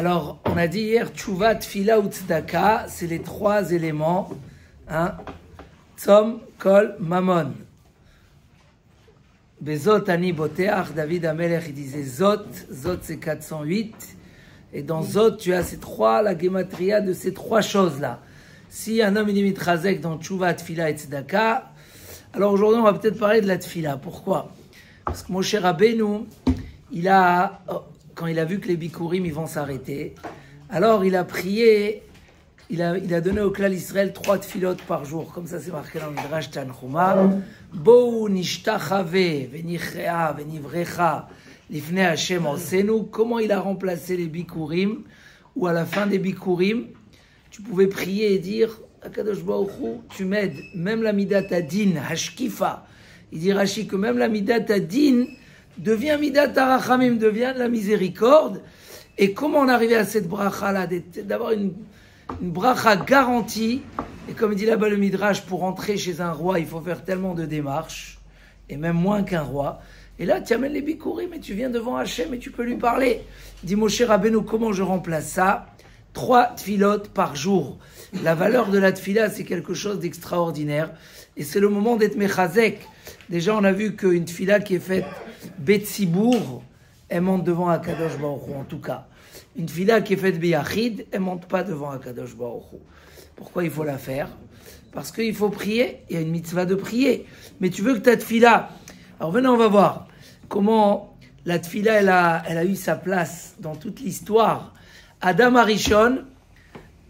Alors, on a dit hier, Tchouva, Tfila ou Tzedaka, c'est les trois éléments. Hein? Tzom, Kol, Mammon. Bezot, Ani, Boteach, David Amelech, il disait Zot. Zot, c'est 408. Et dans Zot, tu as ces trois, la gématria de ces trois choses-là. Si un homme il est mitrazek dans Tchouva, Tfila et Tzedaka, alors aujourd'hui, on va peut-être parler de la Tfila. Pourquoi? Parce que Moshe Rabbeinu, quand il a vu que les Bikurim ils vont s'arrêter, alors il a prié, il a donné au Klal Israël 3 tfilotes par jour, comme ça c'est marqué dans le Midrash Tanchuma. Bou nishtachave venichrea venivrecha lifnei Hashem osenu. Comment il a remplacé les Bikurim, ou à la fin des Bikurim, tu pouvais prier et dire Akadosh Baruch Hu, tu m'aides, même la Midat Adin, Hashkifa. Il dit Rashi que même la Midat Adin devient Midat Arachamim, devient la miséricorde. Et comment on arrivait à cette bracha-là, d'avoir une bracha garantie. Et comme dit là-bas le Midrash, pour entrer chez un roi, il faut faire tellement de démarches, et même moins qu'un roi. Et là, tu amènes les Bikurim et tu viens devant Hachem et tu peux lui parler. Dit Moshe Rabbeinu, comment je remplace ça? 3 tfilotes par jour. La valeur de la tfila, c'est quelque chose d'extraordinaire. Et c'est le moment d'être mechazek. Déjà, on a vu qu'une tfila qui est faite betsibour, elle monte devant Akadosh Baruch Hu, en tout cas. Une tfila qui est faite beyachid, elle monte pas devant Akadosh Baruch Hu. Pourquoi il faut la faire? Parce qu'il faut prier. Il y a une mitzvah de prier. Mais tu veux que ta tfila... Alors venez, on va voir comment la tfila, elle a eu sa place dans toute l'histoire. Adam Arishon,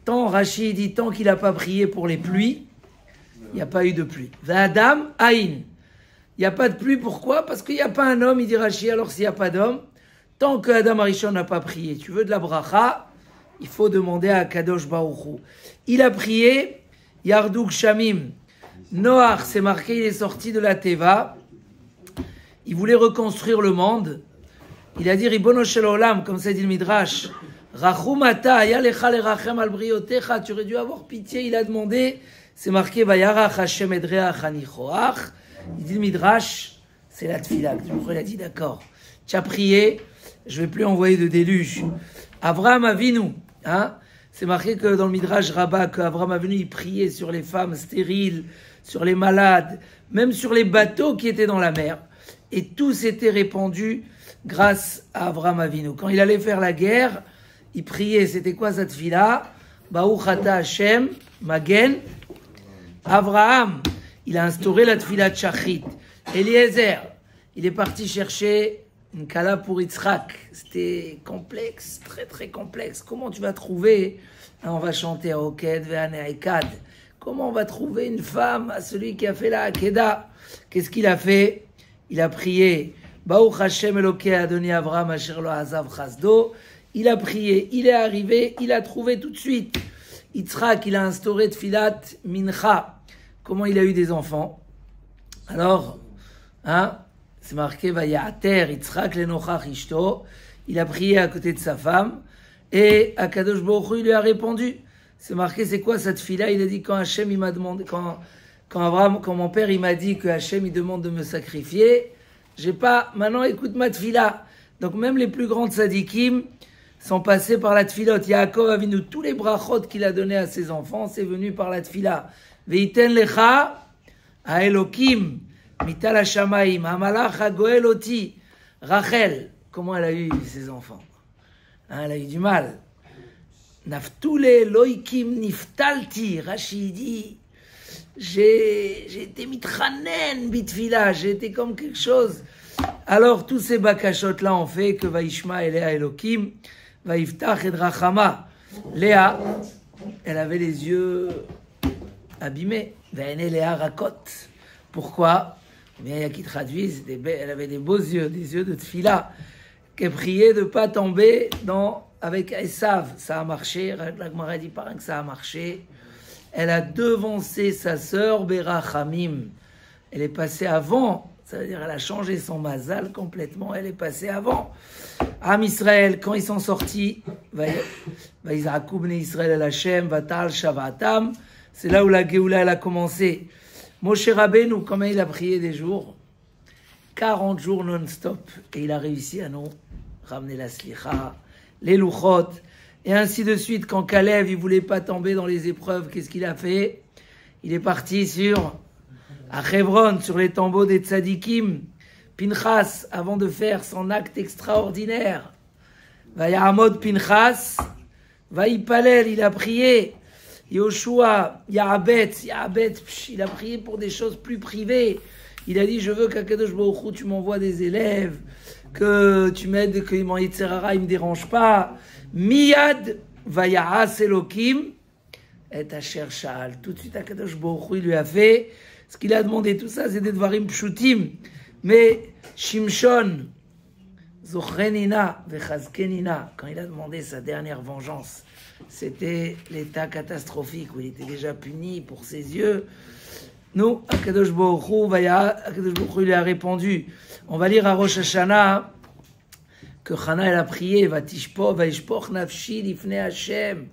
Rashi dit, tant qu'il n'a pas prié pour les pluies, il n'y a pas eu de pluie. Adam Aïn. Il n'y a pas de pluie, pourquoi? Parce qu'il n'y a pas un homme, il dit Rashi, alors s'il n'y a pas d'homme, tant que Adam Arishon n'a pas prié, tu veux de la bracha, il faut demander à Kadosh Baruch Hu. Il a prié, Yardouk Shamim. Noach, c'est marqué, il est sorti de la Teva, il voulait reconstruire le monde, il a dit Ribono Shel Olam, comme ça dit le Midrash, Rachumata, yalecha lerachem al briotecha, tu aurais dû avoir pitié, il a demandé, c'est marqué, Vayarach Hashem edreach anichoach, il dit le Midrash, c'est la tfila, il a dit d'accord, tu as prié, je ne vais plus envoyer de déluge. Avraham Avinu, hein, c'est marqué que dans le Midrash Rabbah, qu'Avraham Avinu, il priait sur les femmes stériles, sur les malades, même sur les bateaux qui étaient dans la mer, et tout s'était répandu grâce à Avraham Avinu. Quand il allait faire la guerre, il priait, c'était quoi cette tfila? Baruch ata Hashem, Magen, Avraham, il a instauré la tfila de Shachrit. Eliezer, il est parti chercher une kala pour Yitzhak. C'était complexe, très très complexe. Comment tu vas trouver, hein, on va chanter à Oked ve'ane'ekad. Comment on va trouver une femme à celui qui a fait la Hakeda? Qu'est-ce qu'il a fait? Il a prié, Baruch Hashem Elokei Adoni Avraham asher lo azav chasdo. Il a prié, il est arrivé, il a trouvé tout de suite. Yitzhak, il a instauré Tfilat Mincha. Comment il a eu des enfants? Alors, hein, c'est marqué Vayater Yitzhak lenochach ishto. Il a prié à côté de sa femme et Akadosh Baruch Hu, il lui a répondu. C'est marqué, c'est quoi cette tfila? Il a dit quand Hachem il m'a demandé, quand mon père il m'a dit que Hachem il demande de me sacrifier, j'ai pas. Maintenant écoute ma tfila. Donc même les plus grands tzadikim sont passés par la tfilote. Yaakov Avinu, tous les brachot qu'il a donné à ses enfants, c'est venu par la tfila. Veiten lecha a Elokim mital hashamaim hamalach hagoel oti. Rachel, comment elle a eu ses enfants? Hein, elle a eu du mal. Naftule loikim niftalti. Rashi dit, j'ai été mitranen bitfila, j'ai été comme quelque chose. Alors tous ces bakashot là ont fait que Vaishma et Léa Elokim. Vaïftach et Drachama. Léa, elle avait les yeux abîmés. Vaïné Léa Rakot. Pourquoi? Bien, il y a qui traduisent, elle avait des beaux yeux, des yeux de tfila, qu'elle priait de ne pas tomber avec Esav. Ça a marché, la Gemara dit par un que ça a marché. Elle a devancé sa sœur Berachamim. Elle est passée avant. Ça veut dire qu'elle a changé son mazal complètement. Elle est passée avant. Am Israël, quand ils sont sortis, Vaïzrakou bnei Israël el Hashem, Vatal Shavatam, c'est là où la Géoula elle a commencé. Moshe Rabbeinu, comment il a prié des jours? 40 jours non-stop. Et il a réussi à nous ramener la slicha, les louchot. Et ainsi de suite, quand Kalev, il voulait pas tomber dans les épreuves, qu'est-ce qu'il a fait? Il est parti à Hebron, sur les tombeaux des tzadikim. Pinchas, avant de faire son acte extraordinaire, Vayahamod Pinchas, Vaïpalel, il a prié. Yoshua, Yahabet, il a prié pour des choses plus privées. Il a dit, je veux qu'Akadosh Baruch Hu, tu m'envoies des élèves, que tu m'aides, que mon Yitzhara, il me dérange pas. Miyad, Vayahas Elokim, et Asher Sha'al. Tout de suite, Akadosh Baruch Hu, il lui a fait. Ce qu'il a demandé, tout ça, c'est des dvarim pshutim. Mais Shimshon, Zochrenina, Vechazkenina, quand il a demandé sa dernière vengeance, c'était l'état catastrophique où il était déjà puni pour ses yeux. Nous, Akadosh Baruch Hu lui a répondu. On va lire à Rosh Hashanah que Chana, elle a prié, Vaishpoch nafshi lifnei Hashem.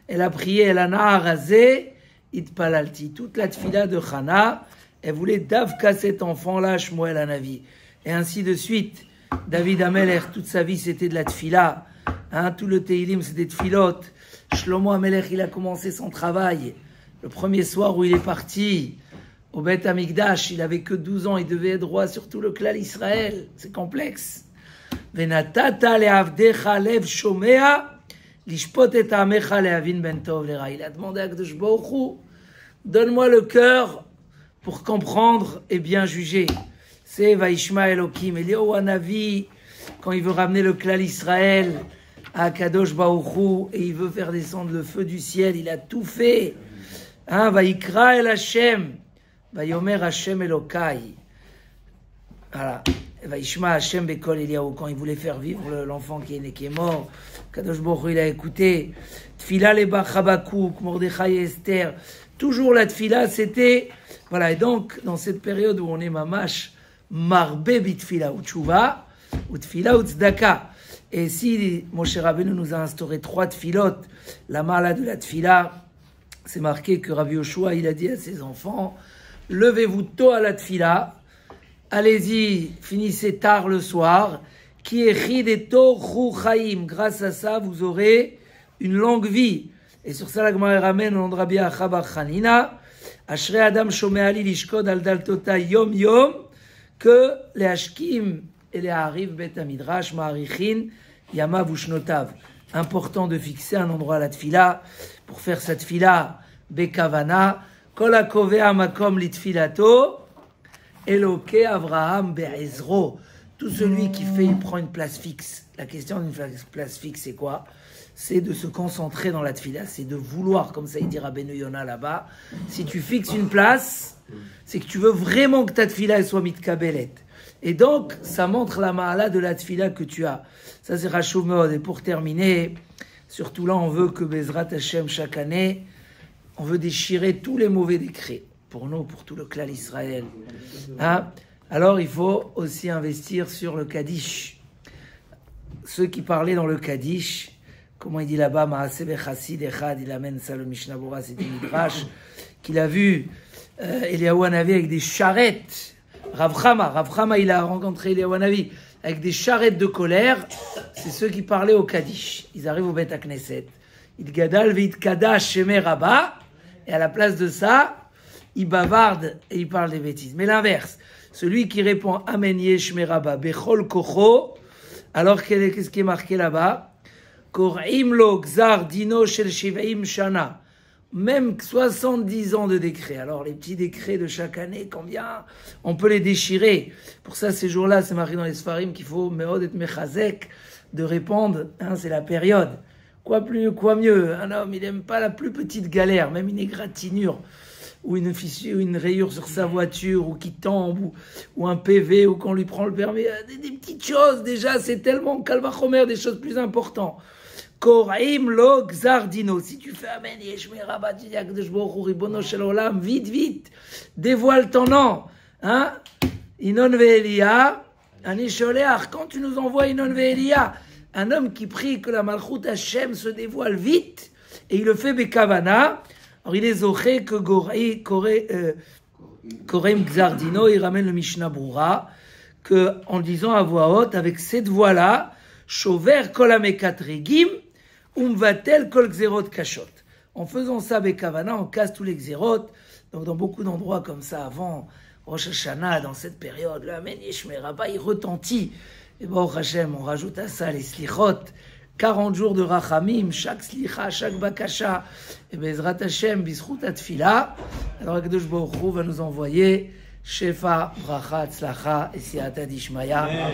Elle a prié, elle a na'arazé, itpalalti. Toute la tfila de Chana, elle voulait davka cet enfant-là, Shmuel Hanavi. Et ainsi de suite. David Amelech, toute sa vie, c'était de la tfila. Tout le Teilim, c'était tfilot. Shlomo Amelech, il a commencé son travail. Le premier soir où il est parti au Beth Amikdash, il avait que 12 ans, il devait être roi sur tout le clan Israël. C'est complexe. Venatata le'avdecha lev shomea lishpot et ha'amecha le'avin ben tov le'ra. Il a demandé à Akadosh Baruch Hu, donne-moi le cœur pour comprendre et bien juger. C'est Vaishma Elokim. Eliyahu Hanavi, quand il veut ramener le clan Israël à Kadosh Baruch Hu, et il veut faire descendre le feu du ciel, il a tout fait. Vaikra el Hashem, Vayomer Hashem Elokai. Voilà. Vaishma Hashem Bekol Eliyahu, quand il voulait faire vivre l'enfant qui est mort, Kadosh Baruch Hu, il a écouté. Tfila leba Chabakouk, Mordechai et Esther. Toujours la tfila, c'était. Voilà, et donc, dans cette période où on est mamash, marbe bitfila ou tchouva, ou tfila ou tzedaka. Et si Moshe Rabbeinu nous a instauré 3 tfilot, la mala de la tfila, c'est marqué que Rabbi Yoshua, il a dit à ses enfants, levez-vous tôt à la tfila, allez-y, finissez tard le soir, qui est chid et tochu chaim. Grâce à ça, vous aurez une longue vie. Et sur ça, la Gemara ramène au nom de Rabbi Achabar Chanina, Ashrei Adam Shomei Ali Lishkod al Daltota Yom Yom, que les Hashkim et les Hariv Bet Midrash Ma'arichin Yamav Ushnotav. Important de fixer un endroit à la tfila pour faire sa tfila Bekavana. Kol hakovea makom litfilato Eloke Avraham Be'ezro. Tout celui qui fait, il prend une place fixe. La question d'une place fixe, c'est quoi? C'est de se concentrer dans la tfila, c'est de vouloir, comme ça il dit Rabbeinu Yona là-bas. Si tu fixes une place, c'est que tu veux vraiment que ta tfila soit mitkabelet. Et donc, ça montre la ma'ala de la tfila que tu as. Ça, c'est Rachou Meod. Et pour terminer, surtout là, on veut que Bezrat Hashem, chaque année, on veut déchirer tous les mauvais décrets. Pour nous, pour tout le clan Israël. Alors, il faut aussi investir sur le Kaddish. Ceux qui parlaient dans le Kaddish, comment il dit là-bas, Maaseh Chassid Echad, il amène ça, le Mishnah Bora, c'est une midrash, qu'il a vu Eliyahu Hanavi avec des charrettes. Rav Chama, il a rencontré Eliyahu Hanavi avec des charrettes de colère. C'est ceux qui parlaient au Kaddish. Ils arrivent au Beth Knesset. Il gadal veit kadash shemei rabba, et à la place de ça, il bavarde et il parle des bêtises. Mais l'inverse, celui qui répond Amen Yeshmei rabba bechol kocho, alors qu'est-ce qui est marqué là-bas? Kor'im lo gzar dino shel shivaim shana. Même 70 ans de décrets. Alors, les petits décrets de chaque année, combien on peut les déchirer? Pour ça, ces jours-là, c'est marqué dans les Sfarim qu'il faut meod et mechazek de répondre. C'est la période. Quoi mieux? Un homme, il n'aime pas la plus petite galère, même une égratignure, ou une fissure, une rayure sur sa voiture, ou qui tombe, ou un PV, ou qu'on lui prend le permis. Des petites choses, déjà, c'est tellement calvachomer, des choses plus importantes. Koraim lo gzardino. Si tu fais Amen, Yeshmei Rabba, tu dis Akadosh Baruch Hu, Ribono shel Olam, vite, dévoile ton nom. Inon ve'Elia, ani sholeach. Quand tu nous envoies Inon ve'Elia, un homme qui prie que la Malchut Hashem se dévoile vite, et il le fait Bekavana, alors il est zoché que Koraim gzardino, il ramène le Mishnah Brura, que en disant à voix haute, avec cette voix-là, Shover kol hamekat regim, Umvatel kol gzerot kashot. En faisant ça avec Kavana, on casse tous les gzerot. Donc dans beaucoup d'endroits comme ça, avant Rosh Hashanah, dans cette période, le Amen Yishmer Rabba, il retentit. Et Baruch Hashem, on rajoute à ça les slichot, 40 jours de rachamim, chaque slicha, chaque bakasha, et Bezrat Hashem, Bizchut Atfila. Alors Akadosh Baruch Hu va nous envoyer Shefa, Bracha, Tzlacha, et Siyata Dishmaya. Amen.